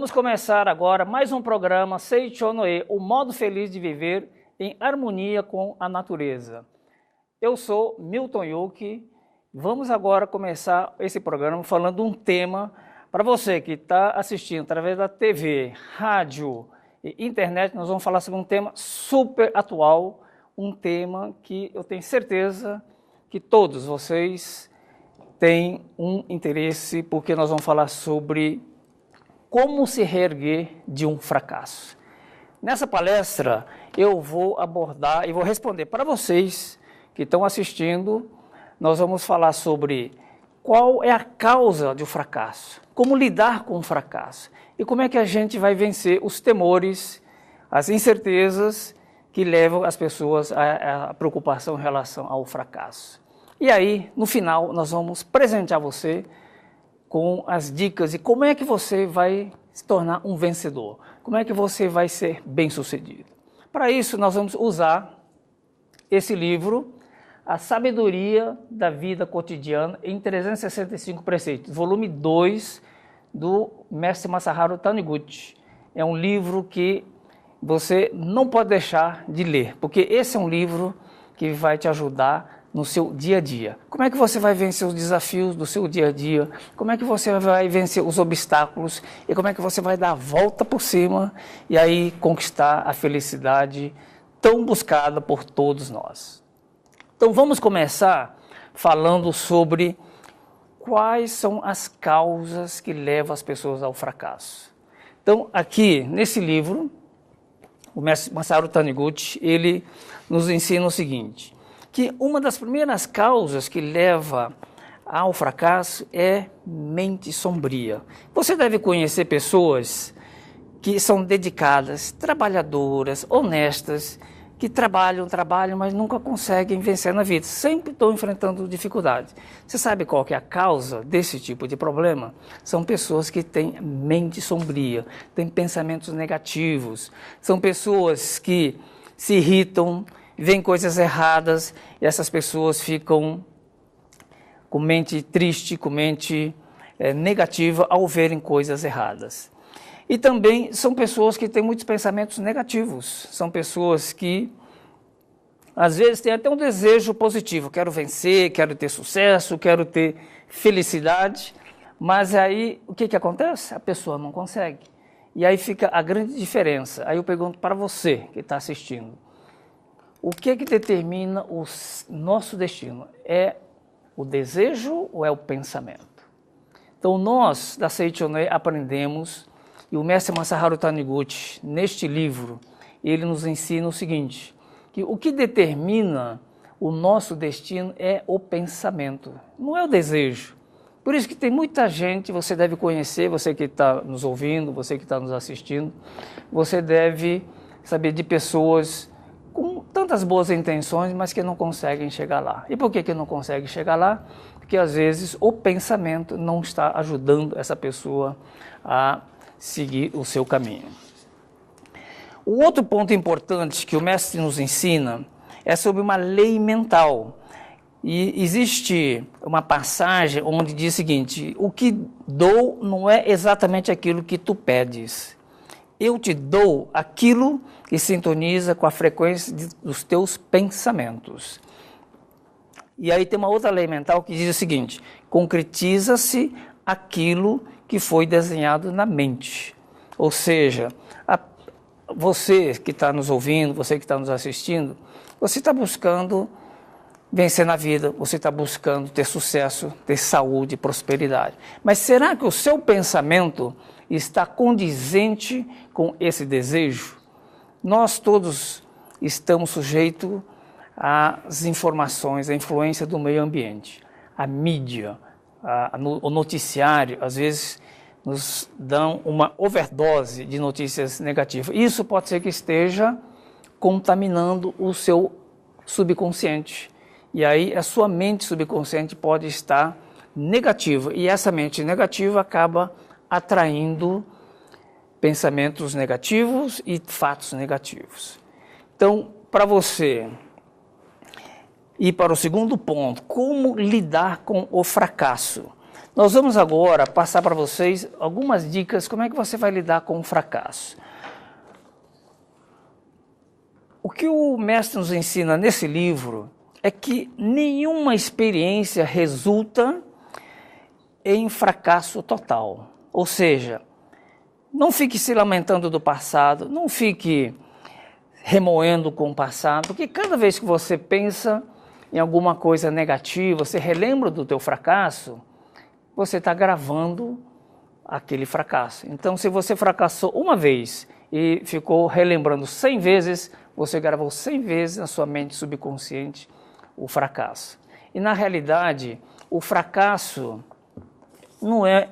Vamos começar agora mais um programa Seichonoe, o modo feliz de viver em harmonia com a natureza. Eu sou Milton Yuki. Vamos agora começar esse programa falando de um tema para você que está assistindo através da TV, rádio e internet. Nós vamos falar sobre um tema super atual, um tema que eu tenho certeza que todos vocês têm um interesse, porque nós vamos falar sobre como se reerguer de um fracasso. Nessa palestra eu vou abordar e vou responder para vocês que estão assistindo. Nós vamos falar sobre qual é a causa do fracasso, como lidar com o fracasso e como é que a gente vai vencer os temores, as incertezas que levam as pessoas à preocupação em relação ao fracasso. E aí, no final, nós vamos presentear você com as dicas de como é que você vai se tornar um vencedor, como é que você vai ser bem-sucedido. Para isso, nós vamos usar esse livro, A Sabedoria da Vida Cotidiana em 365 Preceitos, volume 2 do mestre Masaharu Taniguchi. É um livro que você não pode deixar de ler, porque esse é um livro que vai te ajudar no seu dia a dia. Como é que você vai vencer os desafios do seu dia a dia? Como é que você vai vencer os obstáculos? E como é que você vai dar a volta por cima e aí conquistar a felicidade tão buscada por todos nós? Então vamos começar falando sobre quais são as causas que levam as pessoas ao fracasso. Então aqui nesse livro, o mestre Masaharu Taniguchi, ele nos ensina o seguinte, que uma das primeiras causas que leva ao fracasso é mente sombria. Você deve conhecer pessoas que são dedicadas, trabalhadoras, honestas, que trabalham, mas nunca conseguem vencer na vida, sempre estão enfrentando dificuldades. Você sabe qual que é a causa desse tipo de problema? São pessoas que têm mente sombria, têm pensamentos negativos, são pessoas que se irritam, veem coisas erradas e essas pessoas ficam com mente triste, com mente negativa ao verem coisas erradas. E também são pessoas que têm muitos pensamentos negativos, são pessoas que às vezes têm até um desejo positivo, quero vencer, quero ter sucesso, quero ter felicidade, mas aí o que acontece? A pessoa não consegue. E aí fica a grande diferença. Aí eu pergunto para você que está assistindo, o que determina o nosso destino? É o desejo ou é o pensamento? Então nós, da Seichonoe, aprendemos, e o mestre Masaharu Taniguchi, neste livro, ele nos ensina o seguinte, que o que determina o nosso destino é o pensamento, não é o desejo. Por isso que tem muita gente, você deve conhecer, você que está nos ouvindo, você que está nos assistindo, você deve saber de pessoas com tantas boas intenções, mas que não conseguem chegar lá. E por que não conseguem chegar lá? Porque às vezes o pensamento não está ajudando essa pessoa a seguir o seu caminho. O outro ponto importante que o mestre nos ensina é sobre uma lei mental. E existe uma passagem onde diz o seguinte, o que dou não é exatamente aquilo que tu pedes. Eu te dou aquilo que sintoniza com a frequência dos teus pensamentos. E aí tem uma outra lei mental que diz o seguinte, concretiza-se aquilo que foi desenhado na mente. Ou seja, você que está nos ouvindo, você que está nos assistindo, você está buscando vencer na vida, você está buscando ter sucesso, ter saúde, prosperidade. Mas será que o seu pensamento está condizente com esse desejo? Nós todos estamos sujeitos às informações, à influência do meio ambiente. A mídia, o noticiário, às vezes, nos dão uma overdose de notícias negativas. Isso pode ser que esteja contaminando o seu subconsciente. E aí a sua mente subconsciente pode estar negativa. E essa mente negativa acaba atraindo pensamentos negativos e fatos negativos. Então, para você ir para o segundo ponto, como lidar com o fracasso? Nós vamos agora passar para vocês algumas dicas como é que você vai lidar com o fracasso. O que o mestre nos ensina nesse livro é que nenhuma experiência resulta em fracasso total. Ou seja, não fique se lamentando do passado, não fique remoendo com o passado, porque cada vez que você pensa em alguma coisa negativa, você relembra do teu fracasso, você está gravando aquele fracasso. Então, se você fracassou uma vez e ficou relembrando 100 vezes, você gravou 100 vezes na sua mente subconsciente o fracasso. E na realidade, o fracasso não é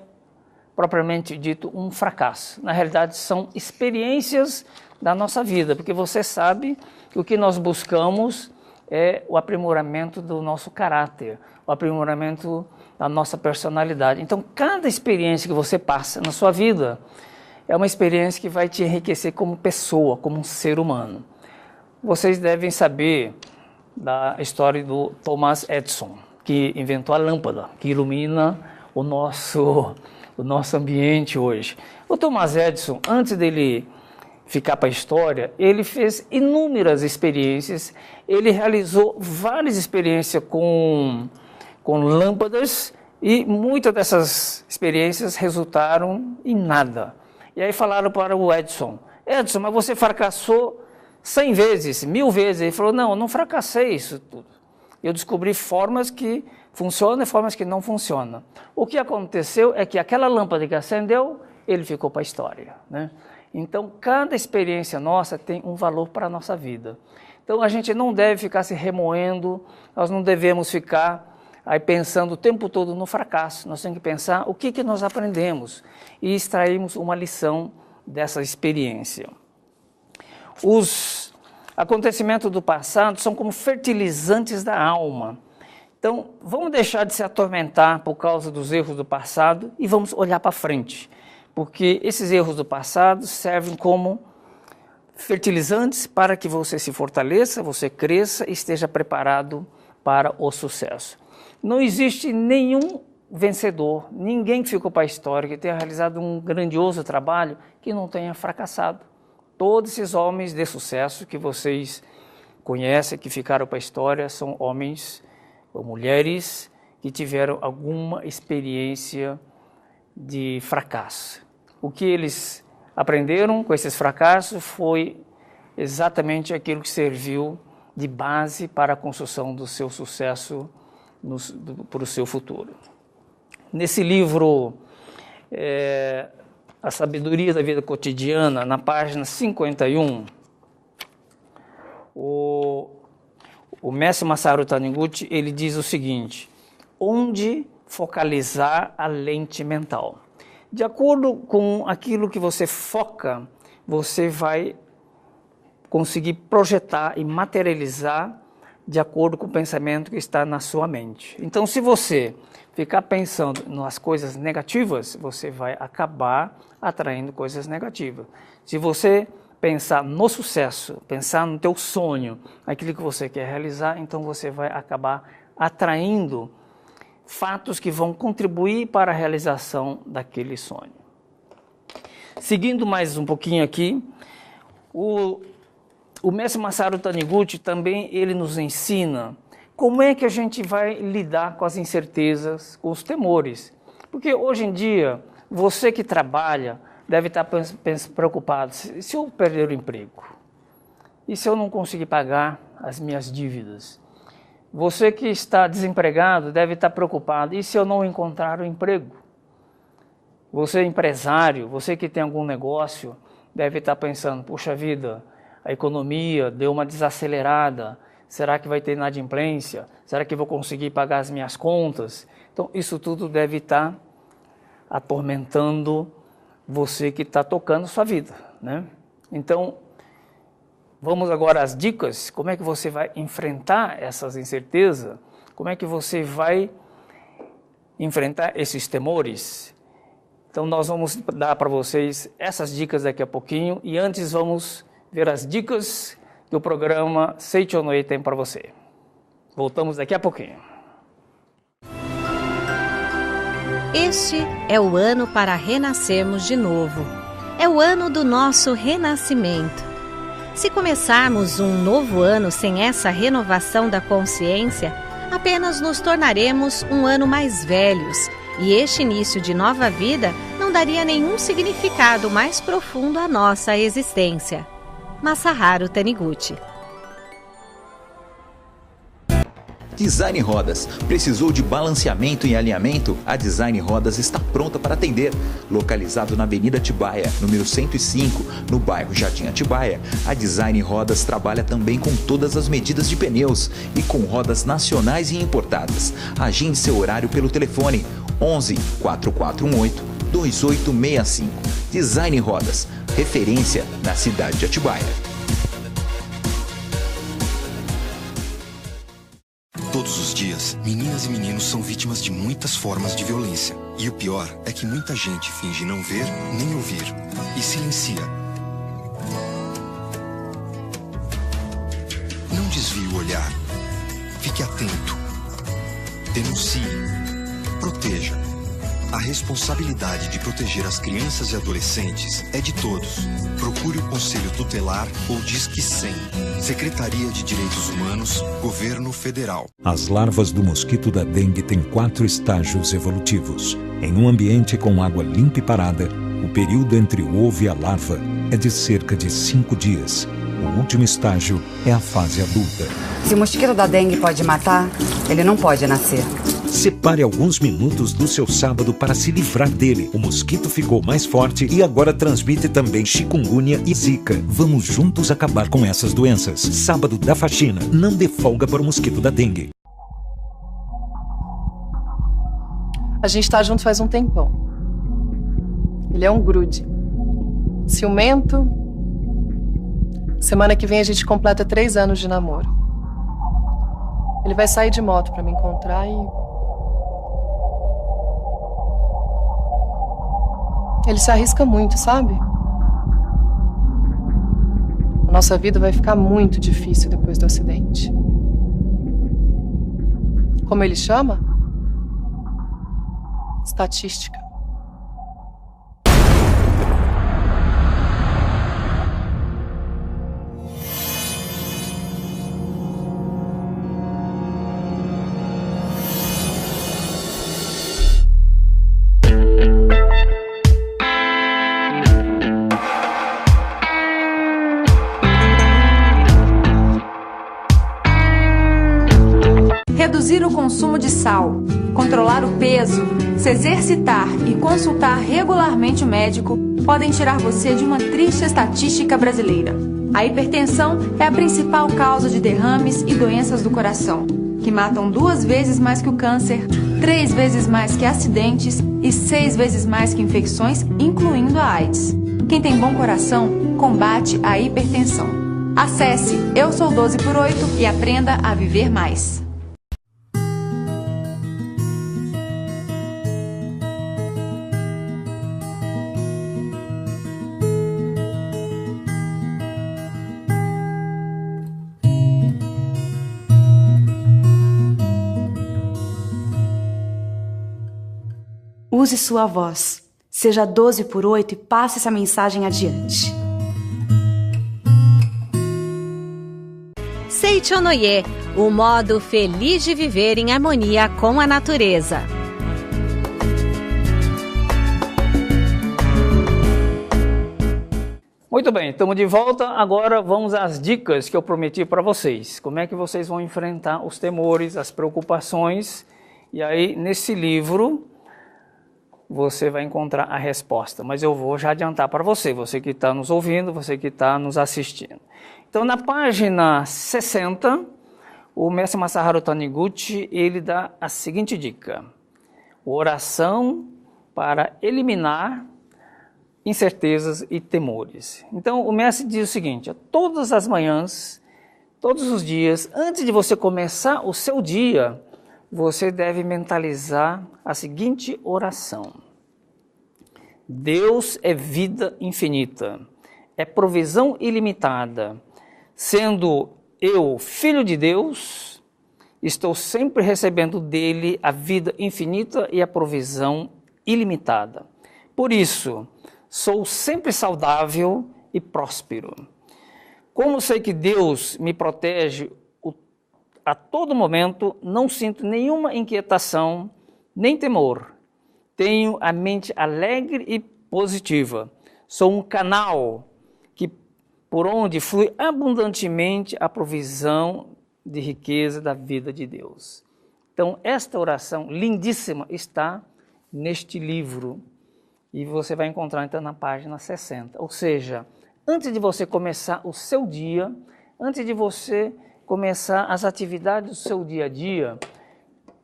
propriamente dito um fracasso. Na realidade, são experiências da nossa vida, porque você sabe que o que nós buscamos é o aprimoramento do nosso caráter, o aprimoramento da nossa personalidade. Então, cada experiência que você passa na sua vida é uma experiência que vai te enriquecer como pessoa, como um ser humano. Vocês devem saber da história do Thomas Edison, que inventou a lâmpada, que ilumina o nosso ambiente hoje. O Thomas Edison, antes dele ficar para a história, ele fez inúmeras experiências, ele realizou várias experiências com lâmpadas e muitas dessas experiências resultaram em nada. E aí falaram para o Edison, mas você fracassou 100 vezes, 1000 vezes. Ele falou, não, eu não fracassei isso tudo. Eu descobri formas que funcionam e formas que não funcionam. O que aconteceu é que aquela lâmpada que acendeu, ele ficou para a história, né? Então, cada experiência nossa tem um valor para a nossa vida. Então, a gente não deve ficar se remoendo, nós não devemos ficar aí pensando o tempo todo no fracasso. Nós temos que pensar o que nós aprendemos e extraímos uma lição dessa experiência. Os acontecimentos do passado são como fertilizantes da alma. Então, vamos deixar de se atormentar por causa dos erros do passado e vamos olhar para frente. Porque esses erros do passado servem como fertilizantes para que você se fortaleça, você cresça e esteja preparado para o sucesso. Não existe nenhum vencedor, ninguém que ficou para a história, que tenha realizado um grandioso trabalho, que não tenha fracassado. Todos esses homens de sucesso que vocês conhecem, que ficaram para a história, são homens ou mulheres que tiveram alguma experiência de fracasso. O que eles aprenderam com esses fracassos foi exatamente aquilo que serviu de base para a construção do seu sucesso para o seu futuro. Nesse livro, A Sabedoria da Vida Cotidiana, na página 51, o mestre Masaru Taniguchi, ele diz o seguinte, onde focalizar a lente mental. De acordo com aquilo que você foca, você vai conseguir projetar e materializar de acordo com o pensamento que está na sua mente. Então, se você ficar pensando nas coisas negativas, você vai acabar atraindo coisas negativas. Se você pensar no sucesso, pensar no teu sonho, aquilo que você quer realizar, então você vai acabar atraindo fatos que vão contribuir para a realização daquele sonho. Seguindo mais um pouquinho aqui, o mestre Masaru Taniguchi também ele nos ensina como é que a gente vai lidar com as incertezas, com os temores. Porque hoje em dia, você que trabalha deve estar preocupado, se eu perder o emprego? E se eu não conseguir pagar as minhas dívidas? Você que está desempregado deve estar preocupado, e se eu não encontrar um emprego? Você empresário, você que tem algum negócio, deve estar pensando, puxa vida, a economia deu uma desacelerada, será que vai ter inadimplência? Será que eu vou conseguir pagar as minhas contas? Então, isso tudo deve estar atormentando você que está tocando sua vida, né? Então, vamos agora às dicas, como é que você vai enfrentar essas incertezas, como é que você vai enfrentar esses temores. Então nós vamos dar para vocês essas dicas daqui a pouquinho e antes vamos ver as dicas que o programa Seicho no E tem para você. Voltamos daqui a pouquinho. Este é o ano para renascermos de novo. É o ano do nosso renascimento. Se começarmos um novo ano sem essa renovação da consciência, apenas nos tornaremos um ano mais velhos, e este início de nova vida não daria nenhum significado mais profundo à nossa existência. Masaharu Taniguchi. Design Rodas. Precisou de balanceamento e alinhamento? A Design Rodas está pronta para atender. Localizado na Avenida Atibaia, número 105, no bairro Jardim Atibaia, a Design Rodas trabalha também com todas as medidas de pneus e com rodas nacionais e importadas. Agende seu horário pelo telefone 11 4418 2865. Design Rodas, referência na cidade de Atibaia. Todos os dias, meninas e meninos são vítimas de muitas formas de violência. E o pior é que muita gente finge não ver nem ouvir e silencia. Não desvie o olhar. Fique atento. Denuncie. Proteja. A responsabilidade de proteger as crianças e adolescentes é de todos. Procure o Conselho Tutelar ou Disque 100. Secretaria de Direitos Humanos, Governo Federal. As larvas do mosquito da dengue têm 4 estágios evolutivos. Em um ambiente com água limpa e parada, o período entre o ovo e a larva é de cerca de 5 dias. O último estágio é a fase adulta. Se o mosquito da dengue pode matar, ele não pode nascer. Separe alguns minutos do seu sábado para se livrar dele. O mosquito ficou mais forte e agora transmite também chikungunya e zika. Vamos juntos acabar com essas doenças. Sábado da faxina. Não dê folga para o mosquito da dengue. A gente tá junto faz um tempão. Ele é um grude. Ciumento. Semana que vem a gente completa 3 anos de namoro. Ele vai sair de moto pra me encontrar e... ele se arrisca muito, sabe? A nossa vida vai ficar muito difícil depois do acidente. Como ele chama? Estatística. Reduzir o consumo de sal, controlar o peso, se exercitar e consultar regularmente o médico podem tirar você de uma triste estatística brasileira. A hipertensão é a principal causa de derrames e doenças do coração, que matam 2 vezes mais que o câncer, 3 vezes mais que acidentes e 6 vezes mais que infecções, incluindo a AIDS. Quem tem bom coração combate a hipertensão. Acesse Eu Sou 12 por 8 e aprenda a viver mais. Use sua voz. Seja 12 por 8 e passe essa mensagem adiante. Seichonoye, o modo feliz de viver em harmonia com a natureza. Muito bem, estamos de volta. Agora vamos às dicas que eu prometi para vocês. Como é que vocês vão enfrentar os temores, as preocupações. E aí, nesse livro, você vai encontrar a resposta. Mas eu vou já adiantar para você, você que está nos ouvindo, você que está nos assistindo. Então, na página 60, o mestre Masaharu Taniguchi, ele dá a seguinte dica. Oração para eliminar incertezas e temores. Então, o mestre diz o seguinte, todas as manhãs, todos os dias, antes de você começar o seu dia, você deve mentalizar a seguinte oração. Deus é vida infinita, é provisão ilimitada. Sendo eu filho de Deus, estou sempre recebendo dele a vida infinita e a provisão ilimitada. Por isso, sou sempre saudável e próspero. Como sei que Deus me protege a todo momento, não sinto nenhuma inquietação, nem temor. Tenho a mente alegre e positiva. Sou um canal por onde flui abundantemente a provisão de riqueza da vida de Deus. Então, esta oração lindíssima está neste livro e você vai encontrar então na página 60. Ou seja, antes de você começar o seu dia, antes de você começar as atividades do seu dia a dia,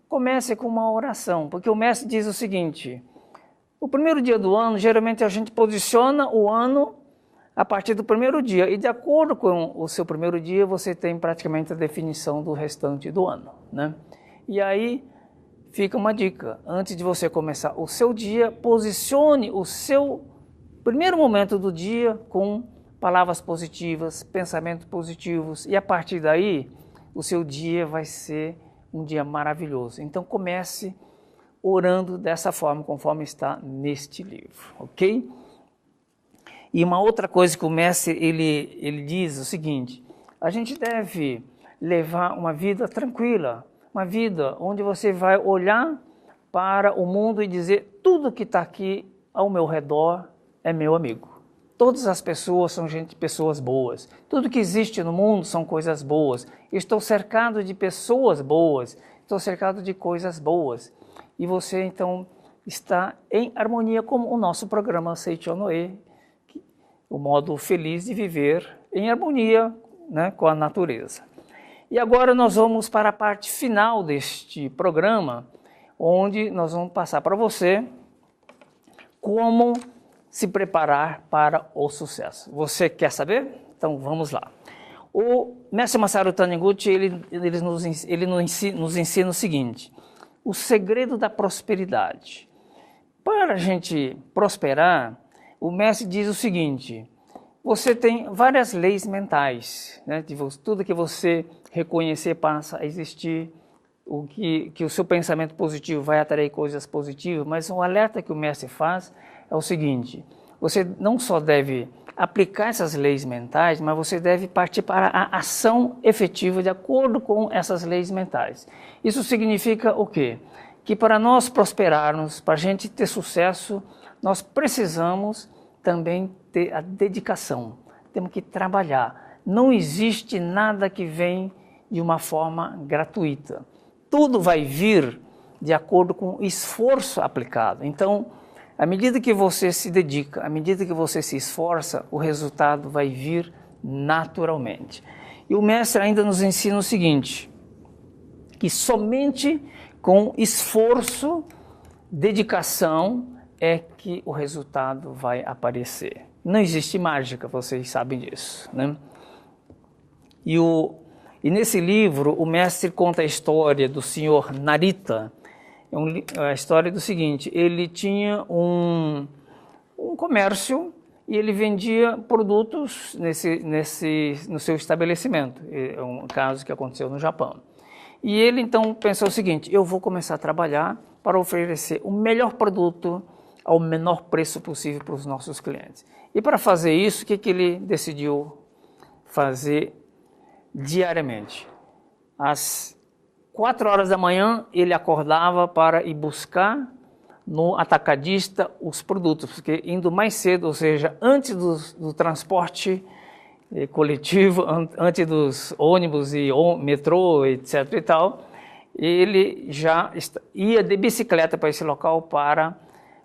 comece com uma oração, porque o mestre diz o seguinte: o primeiro dia do ano, geralmente a gente posiciona o ano a partir do primeiro dia, e de acordo com o seu primeiro dia, você tem praticamente a definição do restante do ano, né? E aí fica uma dica: antes de você começar o seu dia, posicione o seu primeiro momento do dia com palavras positivas, pensamentos positivos, e a partir daí o seu dia vai ser um dia maravilhoso. Então comece orando dessa forma, conforme está neste livro, ok? E uma outra coisa que o mestre ele diz o seguinte: a gente deve levar uma vida tranquila, uma vida onde você vai olhar para o mundo e dizer: tudo que está aqui ao meu redor é meu amigo. Todas as pessoas são pessoas boas. Tudo que existe no mundo são coisas boas. Estou cercado de pessoas boas. Estou cercado de coisas boas. E você então está em harmonia com o nosso programa Seichonoe, o modo feliz de viver em harmonia, né, com a natureza. E agora nós vamos para a parte final deste programa, onde nós vamos passar para você como se preparar para o sucesso. Você quer saber? Então vamos lá. O mestre Masaru Taniguchi ele nos ensina o seguinte: o segredo da prosperidade. Para a gente prosperar, o mestre diz o seguinte: você tem várias leis mentais, né? Tudo que você reconhecer passa a existir, que o seu pensamento positivo vai atrair coisas positivas, mas um alerta que o mestre faz é o seguinte: você não só deve aplicar essas leis mentais, mas você deve partir para a ação efetiva de acordo com essas leis mentais. Isso significa o quê? Que para nós prosperarmos, para a gente ter sucesso, nós precisamos também ter a dedicação. Temos que trabalhar. Não existe nada que vem de uma forma gratuita. Tudo vai vir de acordo com o esforço aplicado. Então, à medida que você se dedica, à medida que você se esforça, o resultado vai vir naturalmente. E o mestre ainda nos ensina o seguinte: que somente com esforço, dedicação, é que o resultado vai aparecer. Não existe mágica, vocês sabem disso, né? E nesse livro, o mestre conta a história do senhor Narita. A história do seguinte: ele tinha um comércio e ele vendia produtos no seu estabelecimento. É um caso que aconteceu no Japão. E ele então pensou o seguinte: eu vou começar a trabalhar para oferecer o melhor produto ao menor preço possível para os nossos clientes. E para fazer isso, o que ele decidiu fazer diariamente? Às 4 horas da manhã, ele acordava para ir buscar no atacadista os produtos, porque indo mais cedo, ou seja, antes do transporte coletivo, antes dos ônibus e metrô, etc. e tal, ele já ia de bicicleta para esse local para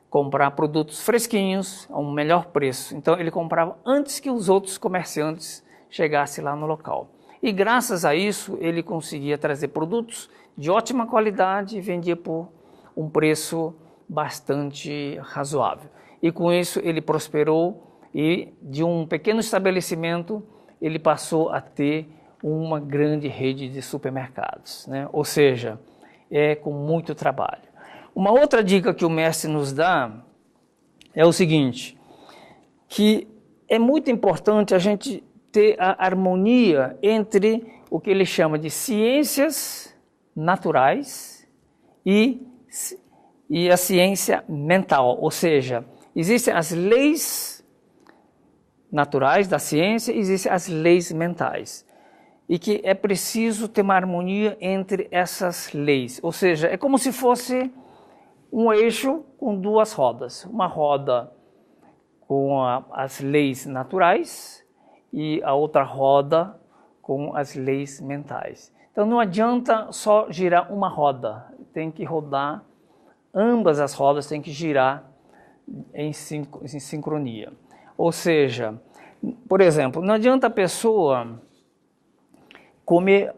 comprar produtos fresquinhos a um melhor preço. Então ele comprava antes que os outros comerciantes chegassem lá no local. E graças a isso ele conseguia trazer produtos de ótima qualidade e vendia por um preço bastante razoável. E com isso ele prosperou e de um pequeno estabelecimento ele passou a ter uma grande rede de supermercados, né? Ou seja, é com muito trabalho. Uma outra dica que o mestre nos dá é o seguinte, que é muito importante a gente ter a harmonia entre o que ele chama de ciências naturais e e a ciência mental, ou seja, existem as leis naturais da ciência, existem as leis mentais. E que é preciso ter uma harmonia entre essas leis. Ou seja, é como se fosse um eixo com duas rodas. Uma roda com as leis naturais e a outra roda com as leis mentais. Então não adianta só girar uma roda, tem que rodar, ambas as rodas têm que girar em sincronia. Ou seja, por exemplo, não adianta a pessoa comer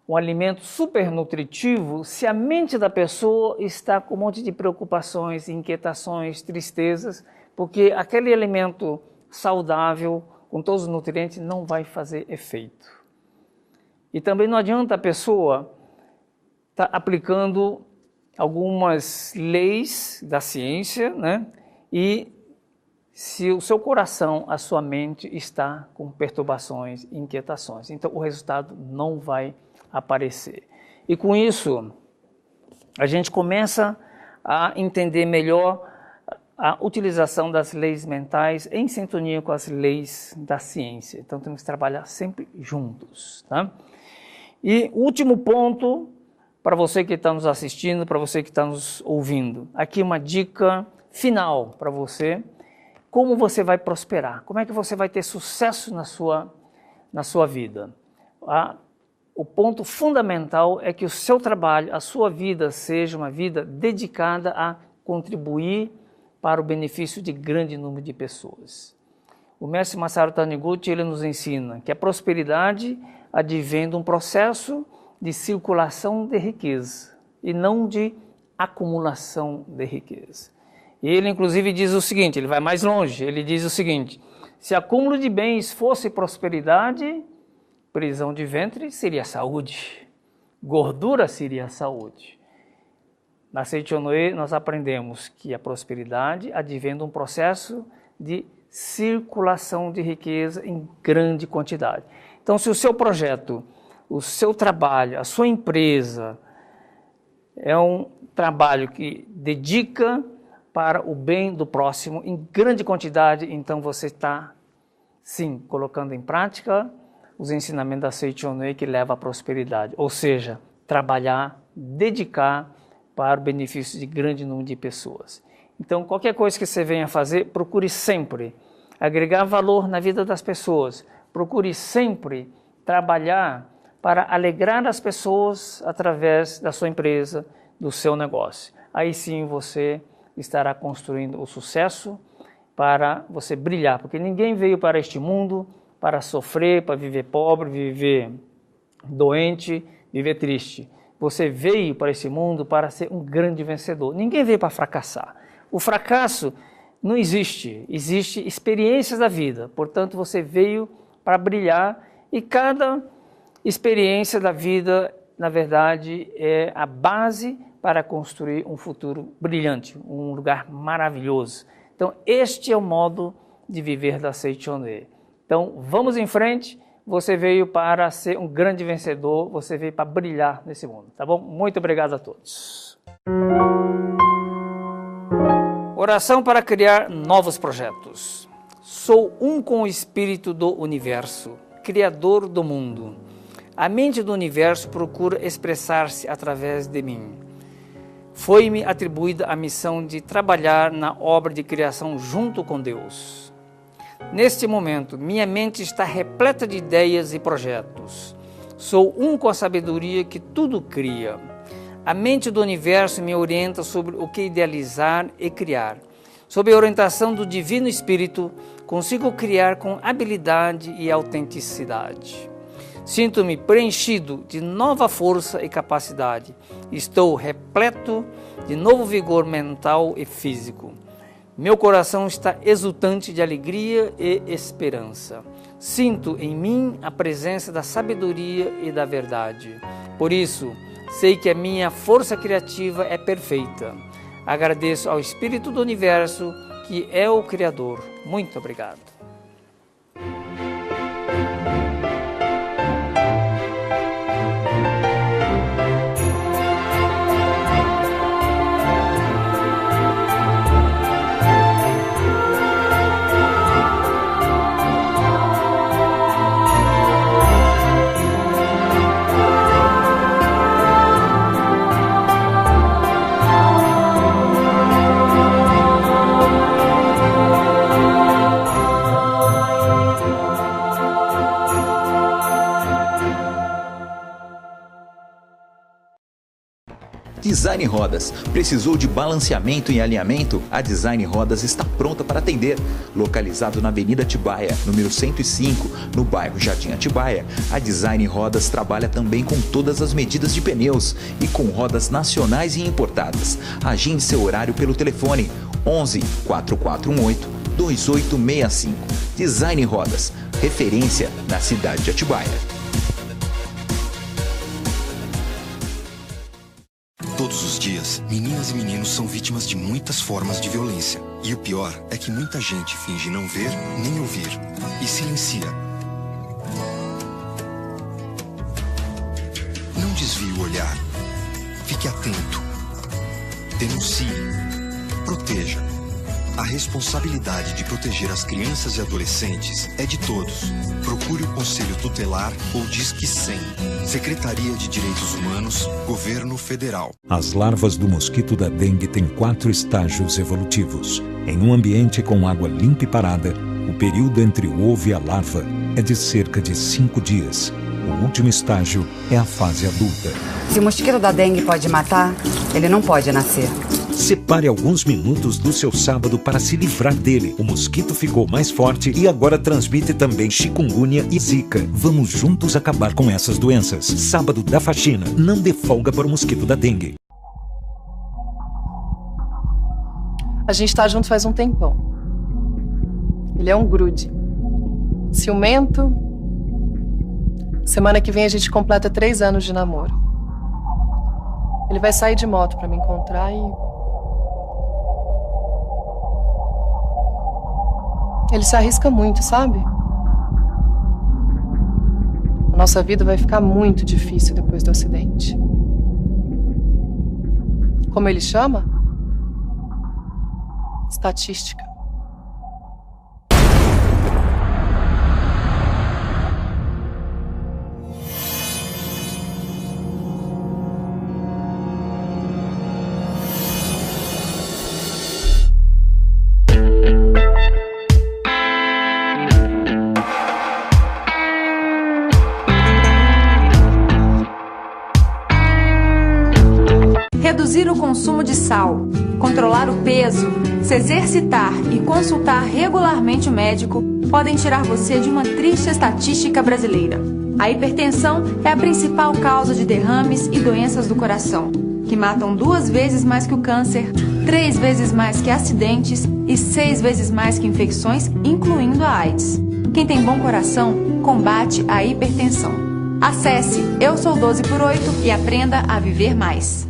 um alimento super nutritivo se a mente da pessoa está com um monte de preocupações, inquietações, tristezas, porque aquele alimento saudável, com todos os nutrientes, não vai fazer efeito. E também não adianta a pessoa estar aplicando algumas leis da ciência, né? E se o seu coração, a sua mente está com perturbações, inquietações, então o resultado não vai aparecer. E com isso, a gente começa a entender melhor a utilização das leis mentais em sintonia com as leis da ciência. Então temos que trabalhar sempre juntos, tá? E o último ponto, para você que está nos assistindo, para você que está nos ouvindo, aqui uma dica final para você. Como você vai prosperar? Como é que você vai ter sucesso na sua vida? O ponto fundamental é que o seu trabalho, a sua vida, seja uma vida dedicada a contribuir para o benefício de grande número de pessoas. O mestre Masaru Taniguchi, ele nos ensina que a prosperidade advém de um processo de circulação de riqueza e não de acumulação de riqueza. E ele inclusive diz o seguinte, ele vai mais longe, ele diz o seguinte: se acúmulo de bens fosse prosperidade, prisão de ventre seria saúde, gordura seria saúde. Na Seichonoe nós aprendemos que a prosperidade advém de um processo de circulação de riqueza em grande quantidade. Então, se o seu projeto, o seu trabalho, a sua empresa é um trabalho que dedica para o bem do próximo em grande quantidade, então você está, sim, colocando em prática os ensinamentos da Seichonoe que leva à prosperidade. Ou seja, trabalhar, dedicar para o benefício de grande número de pessoas. Então, qualquer coisa que você venha fazer, procure sempre agregar valor na vida das pessoas. Procure sempre trabalhar para alegrar as pessoas através da sua empresa, do seu negócio. Aí sim você estará construindo o sucesso para você brilhar, porque ninguém veio para este mundo para sofrer, para viver pobre, viver doente, viver triste. Você veio para esse mundo para ser um grande vencedor. Ninguém veio para fracassar. O fracasso não existe, existe experiências da vida. Portanto, você veio para brilhar e cada experiência da vida, na verdade, é a base para construir um futuro brilhante, um lugar maravilhoso. Então, este é o modo de viver da Seichonoe. Então, vamos em frente. Você veio para ser um grande vencedor, você veio para brilhar nesse mundo, tá bom? Muito obrigado a todos. Oração para criar novos projetos. Sou um com o espírito do universo, criador do mundo. A mente do universo procura expressar-se através de mim. Foi-me atribuída a missão de trabalhar na obra de criação junto com Deus. Neste momento, minha mente está repleta de ideias e projetos. Sou um com a sabedoria que tudo cria. A mente do universo me orienta sobre o que idealizar e criar. Sob a orientação do Divino Espírito, consigo criar com habilidade e autenticidade. Sinto-me preenchido de nova força e capacidade. Estou repleto de novo vigor mental e físico. Meu coração está exultante de alegria e esperança. Sinto em mim a presença da sabedoria e da verdade. Por isso, sei que a minha força criativa é perfeita. Agradeço ao Espírito do Universo, que é o Criador. Muito obrigado. Design Rodas. Precisou de balanceamento e alinhamento? A Design Rodas está pronta para atender. Localizado na Avenida Atibaia, número 105, no bairro Jardim Atibaia, a Design Rodas trabalha também com todas as medidas de pneus e com rodas nacionais e importadas. Agende seu horário pelo telefone 11 4418 2865. Design Rodas, referência na cidade de Atibaia. Todos os dias, meninas e meninos são vítimas de muitas formas de violência. E o pior é que muita gente finge não ver nem ouvir e silencia. Não desvie o olhar. Fique atento. Denuncie. Proteja. A responsabilidade de proteger as crianças e adolescentes é de todos. Procure o Conselho Tutelar ou Disque 100. Secretaria de Direitos Humanos, Governo Federal. As larvas do mosquito da dengue têm 4 estágios evolutivos. Em um ambiente com água limpa e parada, o período entre o ovo e a larva é de cerca de 5 dias. O último estágio é a fase adulta. Se o mosquito da dengue pode matar, ele não pode nascer. Separe alguns minutos do seu sábado para se livrar dele. O mosquito ficou mais forte e agora transmite também chikungunya e zika. Vamos juntos acabar com essas doenças. Sábado da faxina. Não dê folga para o mosquito da dengue. A gente tá junto faz um tempão. Ele é um grude. Ciumento. Semana que vem a gente completa 3 anos de namoro. Ele vai sair de moto pra me encontrar e... ele se arrisca muito, sabe? A nossa vida vai ficar muito difícil depois do acidente. Como ele chama? Estatística. Reduzir o consumo de sal, controlar o peso, se exercitar e consultar regularmente o médico podem tirar você de uma triste estatística brasileira. A hipertensão é a principal causa de derrames e doenças do coração, que matam 2 vezes mais que o câncer, 3 vezes mais que acidentes e 6 vezes mais que infecções, incluindo a AIDS. Quem tem bom coração combate a hipertensão. Acesse Eu Sou 12x8 e aprenda a viver mais.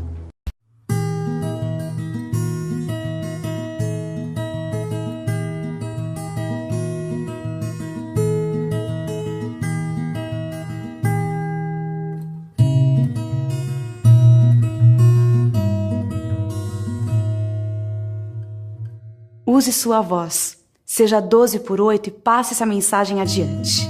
Use sua voz. Seja 12x8 e passe essa mensagem adiante.